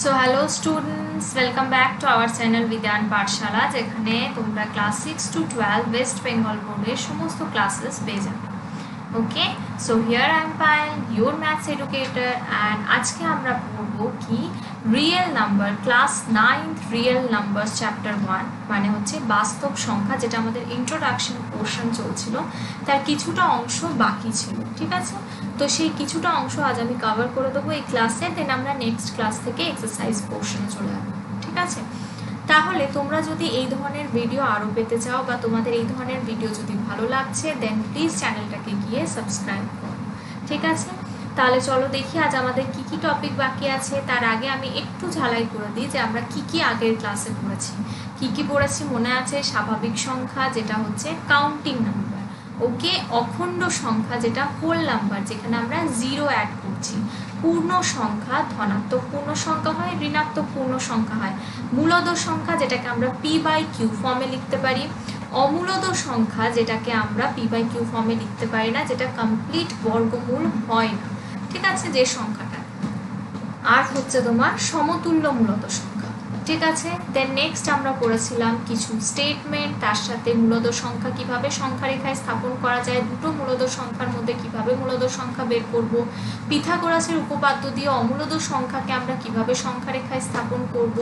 So hello students, welcome back to our channel বিজ্ঞান পাঠশালা, যেখানে তোমরা ক্লাস 6 to 12 ওয়েস্ট বেঙ্গল বোর্ডের সমস্ত ক্লাসেস পেয়ে যাবে। Okay, so here I am Payel, your maths educator, and আজকে আমরা পড়বো কি real number, class 9th real number chapter 1, মানে হচ্ছে বাস্তব সংখ্যা, যেটা আমাদের ইন্ট্রোডাকশন পোর্শন চলছিল, তার কিছুটা অংশ বাকি ছিল। ঠিক আছে, তো সেই কিছুটা অংশ আজ আমি কভার করে দেবো এই ক্লাসে, দেন আমরা নেক্সট ক্লাস থেকে এক্সারসাইজ পোর্শনে চলে যাবো। ঠিক আছে, তাহলে তোমরা যদি এই ধরনের ভিডিও আরও পেতে চাও বা তোমাদের এই ধরনের ভিডিও যদি ভালো লাগছে, দেন প্লিজ চ্যানেলটাকে গিয়ে সাবস্ক্রাইব করো। ঠিক আছে, তাহলে চলো দেখি আজ আমাদের কি কি টপিক বাকি আছে। তার আগে আমি একটু ঝালাই করে দিই যে আমরা কি কি আগের ক্লাসে পড়েছি। কি কি পড়েছি মনে আছে? স্বাভাবিক সংখ্যা, যেটা হচ্ছে কাউন্টিং নাম্বার। ওকে, অখণ্ড সংখ্যা, যেটা হোল নাম্বার, যেখানে আমরা জিরো অ্যাড করছি। পূর্ণ সংখ্যা, ধনাত্মক পূর্ণ সংখ্যা হয়, ঋণাত্মক পূর্ণ সংখ্যা হয়। মূলদ সংখ্যা, যেটাকে আমরা p/q ফর্মে লিখতে পারি। অমূলদ সংখ্যা, যেটাকে আমরা p/q ফর্মে লিখতে পারি না, যেটা কমপ্লিট বর্গমূল হয় না। ঠিক আছে, যে সংখ্যাটা। আর হচ্ছে তোমার সমতুল্য মূলদ সংখ্যা। ঠিক আছে, দেন নেক্সট আমরা পড়েছিলাম কিছু স্টেটমেন্ট, তার সাথে মূলদ সংখ্যা কিভাবে সংখ্যা রেখায় স্থাপন করা যায়, দুটো মূলদ সংখ্যার মধ্যে কিভাবে মূলদ সংখ্যা বের করব, পিথাগোরাসের উপপাদ্য দিয়ে অমূলদ সংখ্যাকে আমরা কিভাবে সংখ্যা রেখায় স্থাপন করব।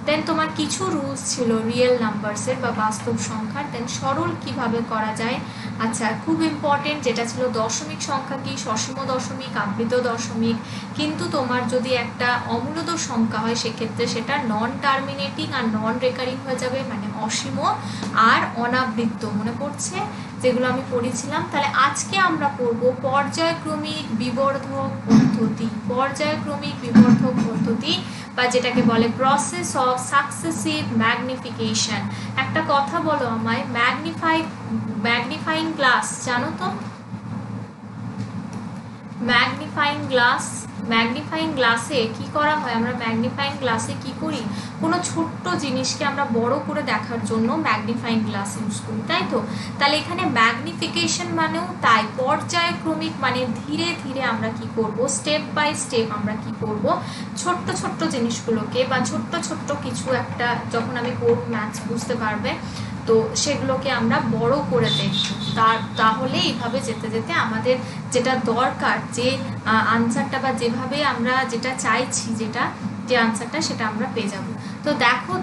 দেন তোমার কিছু রুলস ছিল রিয়েল নাম্বারসের বা বাস্তব সংখ্যার, দেন সরল কিভাবে করা যায়। আচ্ছা, খুব ইম্পর্টেন্ট যেটা ছিল দশমিক সংখ্যা কি, সসীম দশমিক, আবৃত দশমিক। কিন্তু তোমার যদি একটা অমূলদ সংখ্যা হয় সেক্ষেত্রে সেটা নন টার্মিনেটিং আর নন রেকারিং হয়ে যাবে, মানে অসীম আর অনাবৃত্ত। মনে পড়ছে যেগুলো আমি পড়েছিলাম? তাহলে আজকে আমরা পড়ব পর্যায়ক্রমিক বিবর্ধক পদ্ধতি। পর্যায়ক্রমিক বিবর্ধক পদ্ধতি বা যেটাকে বলে প্রসেস অফ সাকসেসিভ ম্যাগনিফিকেশন। একটা কথা বলো আমায়, ম্যাগনিফাইং গ্লাস জানো তো? ম্যাগনিফাইং গ্লাসে কি করা হয়? আমরা ম্যাগনিফাইং গ্লাসে কি করি? কোনো ছোট্ট জিনিসকে আমরা বড় করে দেখার জন্য ম্যাগনিফাইং গ্লাস ইউজ করি, তাই তো? তাহলে এখানে ম্যাগনিফিকেশন মানেও তাই, পর্যায়ক্রমিক মানে ধীরে ধীরে আমরা কি করব, স্টেপ বাই স্টেপ আমরা কি করব, ছোট্ট ছোট্ট জিনিসগুলোকে বা ছোট্ট ছোট্ট কিছু একটা, যখন আমি পড়ব ম্যাথস বুঝতে পারবে, তো সেগুলোকে আমরা বড় করে দেখব। তাহলে এইভাবে যেতে যেতে আমাদের যেটা দরকার, যে আনসারটা বা যেভাবে আমরা যেটা চাইছি, যে আনসারটা, সেটা আমরা পেয়ে যাব। তো দেখো,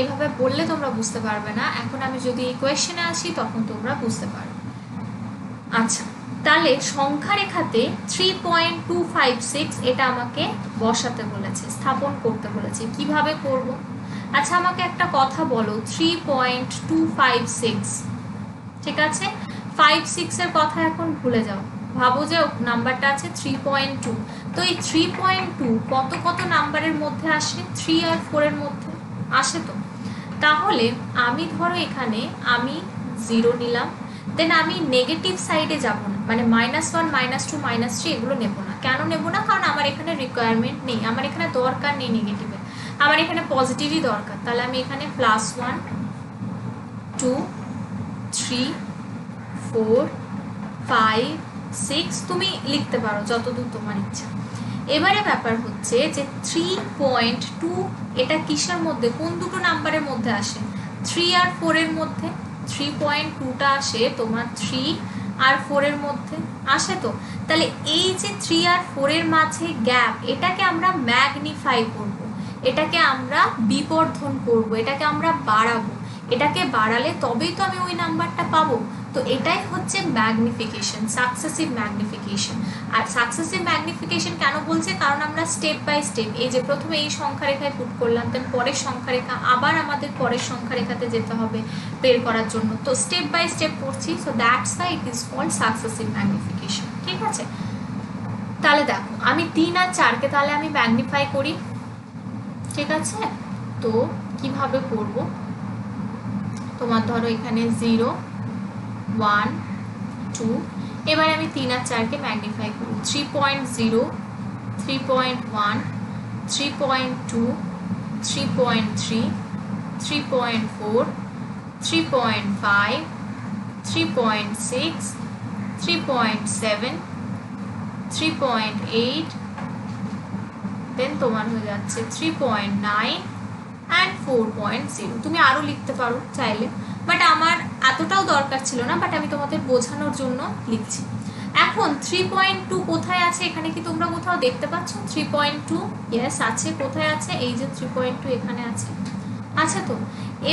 এভাবে বললে তোমরা বুঝতে পারবে না। এখন আমি যদি এই কোয়েশ্চেনে আসি তখন তোমরা বুঝতে পারবে। আচ্ছা, তাহলে সংখ্যা রেখাতে 3.256 এটা আমাকে বসাতে বলেছে, স্থাপন করতে বলেছে। কিভাবে করব? আচ্ছা, আমাকে একটা কথা বলো, 3.256, ঠিক আছে, 5-6 এর কথা এখন ভুলে যাও, ভাবো যে নাম্বারটা আছে 3.2। তো এই 3.2 কত কত নাম্বারের মধ্যে আসে? 3 আর 4 এর মধ্যে আসে তো। তাহলে আমি ধরো এখানে আমি 0 নিলাম, দেন আমি নেগেটিভ সাইডে যাব না, মানে -1, -2, -3 এগুলো নেব না। কেন নেব না? কারণ আমার এখানে রিকোয়ারমেন্ট নেই, আমার এখানে দরকার নেই নেগেটিভে, আমার এখানে পজিটিভই দরকার। তাহলে আমি এখানে +1, 2, 3, 4, 5, 6 তুমি লিখতে পারো যতদূর তোমার ইচ্ছা। এবারে ব্যাপার হচ্ছে যে 3.2 এটা কিসের মধ্যে, কোন দুটো নাম্বারের মধ্যে আসে? 3 আর 4 এর মধ্যে। 3.2টা আসে তোমার 3 আর 4 এর মধ্যে আসে তো। তাহলে এই যে 3 আর 4 এর মাঝে গ্যাপ, এটাকে আমরা ম্যাগনিফাই করব, এটাকে আমরা বিবর্ধন করব, এটাকে আমরা বাড়াবো। এটাকে বাড়ালে তবেই তো আমি ওই নাম্বারটা পাবো। তো এটাই হচ্ছে ম্যাগনিফিকেশন, সাকসেসিভ ম্যাগনিফিকেশন। আর সাকসেসিভ ম্যাগনিফিকেশন কেন বলছে? কারণ আমরা স্টেপ বাই স্টেপ, এই যে প্রথমে এই সংখ্যা রেখায় পুট করলাম, দেন পরের সংখ্যা রেখা, আবার আমাদের পরের সংখ্যা রেখাতে যেতে হবে বের করার জন্য। তো স্টেপ বাই স্টেপ করছি, so that's why it is called successive magnification. ঠিক আছে, তাহলে দেখো আমি 3 আর 4কে তাহলে আমি ম্যাগনিফাই করি। ঠিক আছে, তো কিভাবে করব? তোমার ধরো এখানে 0, 1, 2, এবারে আমি 3 আর 4কে ম্যাগনিফাই করি। 3.0, 3.1, 3.2, 3.3, 3.4, 3.5, 3.6, 3.7, 3.8, দেন তোমার হয়ে যাচ্ছে 3.9 অ্যান্ড 4.0। তুমি আরও লিখতে পারো চাইলে, বাট আমার এতটাও দরকার ছিল না, বাট আমি তোমাদের বোঝানোর জন্য লিখছি। এখন 3.2 কোথায় আছে? এখানে কি তোমরা কোথাও দেখতে পাচ্ছ 3.2? ইয়েস আছে। কোথায় আছে? এই যে 3.2 এখানে আছে, আছে তো।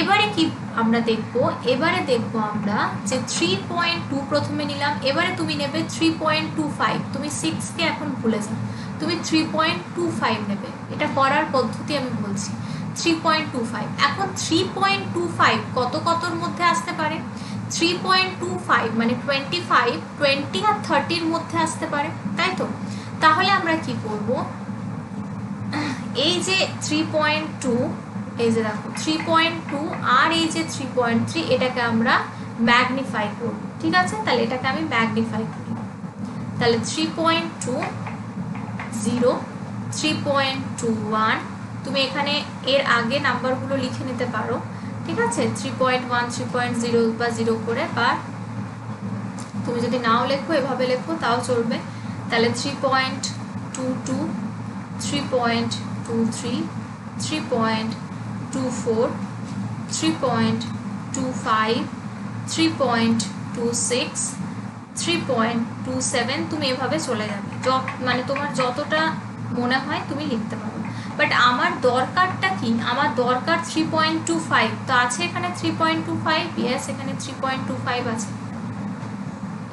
এবারে কি আমরা দেখবো? এবারে দেখবো আমরা যে 3.2 প্রথমে নিলাম, এবারে তুমি নেবে 3.25। তুমি 6 কে এখন ভুলে যাও, তুমি 3.25 নেবে। এটা করার পদ্ধতি আমি বলছি। 3.25 এখন 3.25 কত কতর মধ্যে আসতে পারে? 3.25 মানে 25, 20 আর 30-র মধ্যে আসতে পারে, তাই তো। তাহলে আমরা কি করব? এই যে 3.2, এই যে দেখো 3.2 আর এই যে 3.3, এটাকে আমরা ম্যাগনিফাই করব, ঠিক আছে। তাহলে এটাকে আমি ম্যাগনিফাই করি। তাহলে 3.20, 3.21, তুমি এখানে এর আগে নাম্বারগুলো লিখে নিতে পারো, ঠিক আছে। 3.1, 3.0 বা 0 করে, বা তুমি যদি নাও লেখো এভাবে লেখো তাও চলবে। তাহলে 3.22, 3.23, 3.24, 3.25, 3.26, 3.27, তুমি এভাবে চলে যাবে, মানে তোমার যতটা মনে হয় তুমি লিখতে পারো। বাট আমার দরকারটা কি? আমার দরকার 3.25, তো আছে এখানে 3.25, ইয়েস এখানে 3.25 আছে।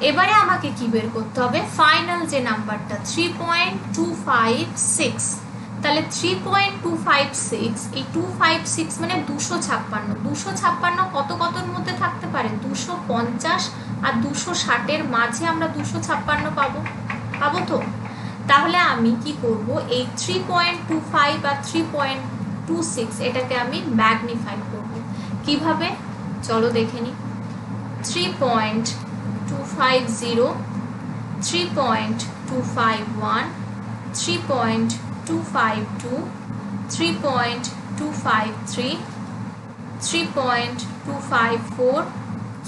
এবারে আমাকে কি বের করতে হবে? ফাইনাল যে নাম্বারটা 3.256। তাহলে 3.256, এই 256 মানে 256। 256 কত কতর মধ্যে থাকতে পারে? 250 আর 260-এর মাঝে আমরা 256 পাবো, পাবো তো। তাহলে আমি কি করব? এই 3.25 আর 3.26 এটাকে আমি ম্যাগনিফাই করব। কিভাবে? চলো দেখে নিই। 3.250, 3.251, 3.252, 3.253, 3.254,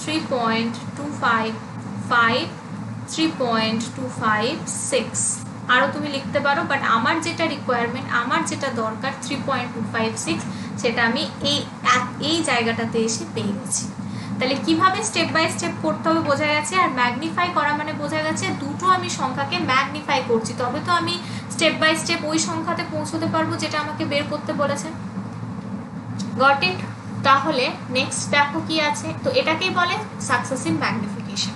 3.255, 3.256। আরও তুমি লিখতে পারো, বাট আমার যেটা রিকোয়ারমেন্ট, আমার যেটা দরকার 3.256, সেটা আমি এই জায়গাটাতে এসে পেয়ে গেছি। তাহলে কিভাবে স্টেপ বাই স্টেপ করতে হবে বোঝা গেছে। আর ম্যাগনিফাই করা মানে বোঝা গেছে দুটো আমি সংখ্যাকে ম্যাগনিফাই করছি, তবে তো আমি স্টেপ বাই স্টেপ ওই সংখ্যাতে পৌঁছতে পারবো যেটা আমাকে বের করতে বলেছে। Got it? তাহলে নেক্সট দেখো কি আছে, তো এটাকেই বলে সাকসেসিভ ম্যাগনিফিকেশন।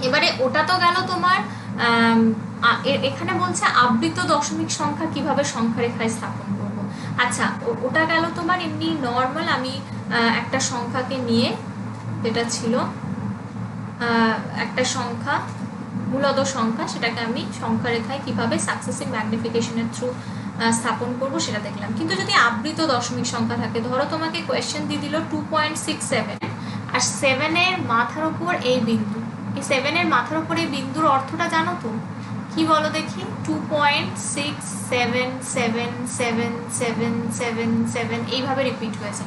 এবারে ওটা তো গেল তোমার, এখানে বলছে আবৃত দশমিক সংখ্যা কিভাবে সংখ্যা রেখায় স্থাপন করব। আচ্ছা, ওটা গেল তোমার এমনি নর্মাল, আমি একটা সংখ্যাকে নিয়ে, যেটা ছিল একটা সংখ্যা, মূলত সংখ্যা, সেটাকে আমি সংখ্যা রেখায় কিভাবে সাকসেসিভ ম্যাগনিফিকেশনের থ্রু স্থাপন করব সেটা দেখলাম। কিন্তু যদি আবৃত দশমিক সংখ্যা থাকে, ধরো তোমাকে কোয়েশ্চেন দিয়ে দিল 2.67 আর 7-এর মাথার উপর এই বিন্দু, এই 7-এর মাথার উপর এই বিন্দুর অর্থটা জানো তো? কি বলো দেখি? 2.67777777 এইভাবে রিপিট হয়েছে।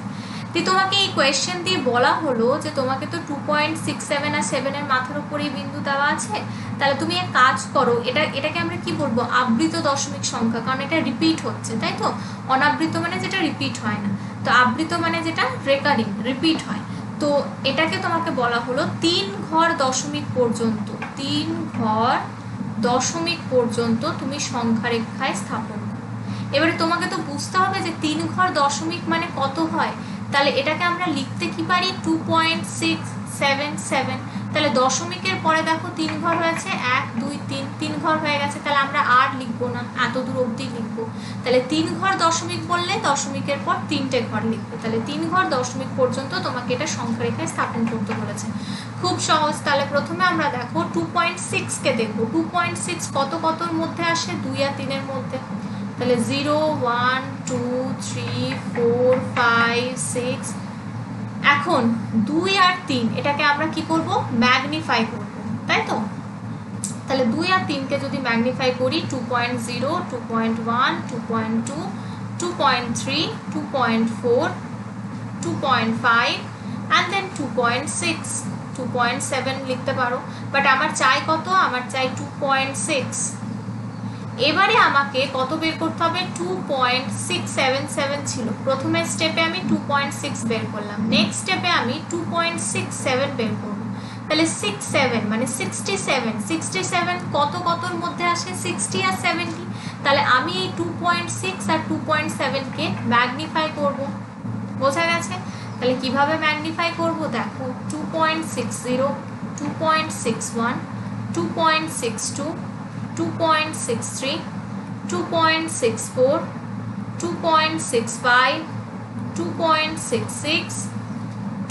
তোমাকে এই কোয়েশ্চেন দিয়ে বলা হলো যে তোমাকে তো 2.67 আর 7-এর মাথার উপর এই বিন্দু দেওয়া আছে, তাহলে তুমি এক কাজ করো, এটাকে আমরা কি বলবো? আবৃত দশমিক সংখ্যা, কারণ এটা রিপিট হচ্ছে, তাই তো। অনাবৃত মানে যেটা রিপিট হয় না, তো আবৃত মানে যেটা রেকারিং, রিপিট হয়। তো এটাকে তোমাকে বলা হলো 3 ঘর দশমিক পর্যন্ত, 3 ঘর দশমিক পর্যন্ত তুমি সংখ্যা রেখায় স্থাপন করো। এবারে তোমাকে তো বুঝতে হবে যে 3 ঘর দশমিক মানে কত হয়। তাহলে এটাকে আমরা লিখতে কি পারি? 2.677। তাহলে দশমিকের পরে দেখো 3 ঘর হয়েছে, 1 2 3, 3 ঘর হয়ে গেছে। তাহলে আমরা আর লিখবো না, এত দূর অবধি লিখবো। তাহলে 3 ঘর দশমিক বললে দশমিকের পর 3টে ঘর লিখবে। তাহলে 3 ঘর দশমিক পর্যন্ত তোমাকে এটা সংখ্যা রেখায় স্থাপন করতে বলেছে। খুব সহজ। তাহলে প্রথমে আমরা দেখো 2.6 কে দেখবো। 2.6 কত কতর মধ্যে আসে? 2 আর 3-এর মধ্যে। তাহলে 0 1 2 3 4 5 6। এখন 2 আর 3 এটাকে আমরা কি করব? ম্যাগনিফাই করব, তাই তো। তাহলে 2 আর 3কে যদি ম্যাগনিফাই করি, 2.0 2.1 2.2 2.3 2.4 2.5 and then 2.6 2.7 লিখতে পারো। বাট আমার চাই কত? আমার চাই 2.6। এবারে আমাকে কত বের করতে হবে, 2.677 ছিল প্রথমে স্টেপে, আমি 2.6 বের করলাম, নেক্সট স্টেপে আমি 2.67 বের করব। তাহলে 67 মানে 67 কতর মধ্যে আসে, 60 আর 70। তাহলে আমি এই 2.6 আর 2.7 কে ম্যাগনিফাই করব। বোঝা গেছে? তাহলে কিভাবে ম্যাগনিফাই করব, দেখো 2.60, 2.61, 2.62, 2.63, 2.64, 2.65, 2.66,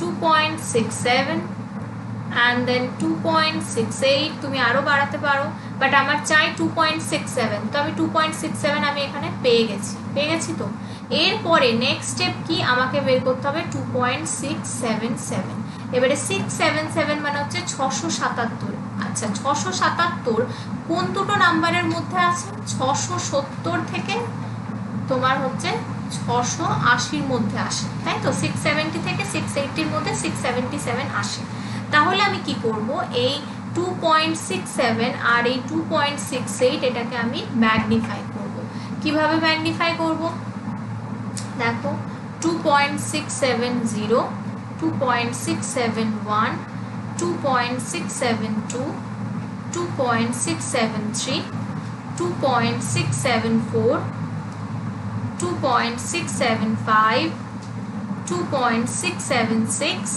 2.67 and then 2.68। তুমি আরো বাড়াতে পারো, বাট আমার চাই 2.67, তো আমি 2.67 আমি এখানে পেয়ে গেছি তো। এরপরে নেক্সট স্টেপ কি, আমাকে বের করতে হবে 2.677। এবারে 677 মানে হচ্ছে 677। আচ্ছা 677 কোন দুটো নাম্বারের মধ্যে আছে, 670 থেকে তোমার হচ্ছে 680-র মধ্যে আসে, তাই তো? 670 থেকে 680-র মধ্যে 677 আসে। তাহলে আমি কি করব, এই 2.67 আর এই 2.68 এটাকে আমি ম্যাগনিফাই করব। কিভাবে ম্যাগনিফাই করব, দেখো 2.670, 2.671, 2.672, 2.673, 2.674, 2.675, 2.676,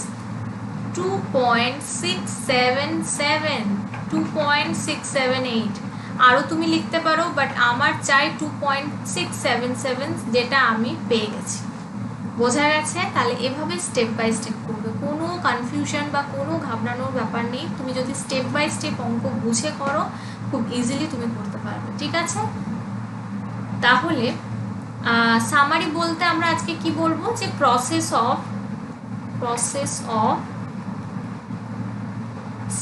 2.677, 2.678। আরও তুমি লিখতে পারো, বাট আমার চাই 2.677 যেটা আমি পেয়ে গেছি। বোঝা গেছে? তাহলে এভাবে স্টেপ বাই স্টেপ করবে, কোনো কনফিউশন বা কোনো ঘাবড়ানোর ব্যাপার নেই। তুমি যদি স্টেপ বাই স্টেপ অঙ্ক বুঝে করো, খুব ইজিলি তুমি করতে পারবে, ঠিক আছে? তাহলে সামারি বলতে আমরা আজকে কি বলবো, যে প্রসেস অফ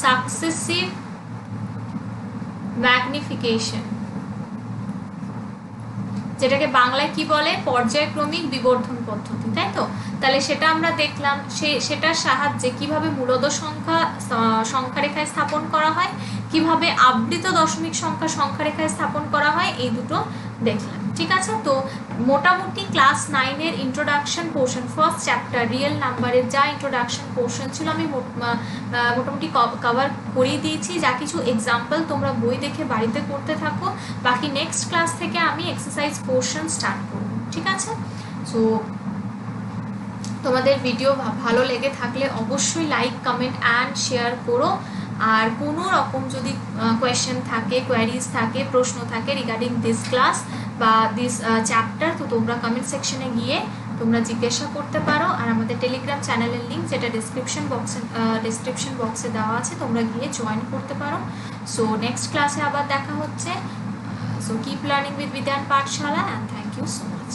সাকসেসিভ ম্যাগনিফিকেশন, যেটাকে বাংলায় কি বলে, পর্যায়ক্রমিক বিবর্ধন পদ্ধতি, তাই তো? তাহলে সেটা আমরা দেখলাম, সেটার সাহায্যে কিভাবে মূলদ সংখ্যা রেখায় স্থাপন করা হয়, কিভাবে আবৃত দশমিক সংখ্যা রেখায় স্থাপন করা হয়, এই দুটো দেখলাম, ঠিক আছে? তো মোটামুটি ক্লাস 9-এর introduction portion, first chapter real নাম্বারের যা ইন্ট্রোডাকশন পোর্শন ছিল আমি মোটামুটি কভার করিয়ে দিয়েছি। যা কিছু এক্সাম্পল তোমরা বই দেখে বাড়িতে করতে থাকো, বাকি নেক্সট ক্লাস থেকে আমি এক্সারসাইজ পোর্শন স্টার্ট করব, ঠিক আছে? সো তোমাদের ভিডিও ভালো লেগে থাকলে অবশ্যই লাইক, কমেন্ট অ্যান্ড শেয়ার করো। আর কোনো রকম যদি কোয়েশ্চেন থাকে, কোয়ারিজ থাকে, প্রশ্ন থাকে রিগার্ডিং দিস ক্লাস বা দিস চ্যাপ্টার, তো তোমরা কমেন্ট সেকশনে গিয়ে তোমরা জিজ্ঞাসা করতে পারো। আর আমাদের টেলিগ্রাম চ্যানেলের লিঙ্ক, যেটা ডিসক্রিপশন বক্সে দেওয়া আছে, তোমরা গিয়ে জয়েন করতে পারো। সো নেক্সট ক্লাসে আবার দেখা হচ্ছে। So keep learning with Vidyan Pathshala, and thank you so much.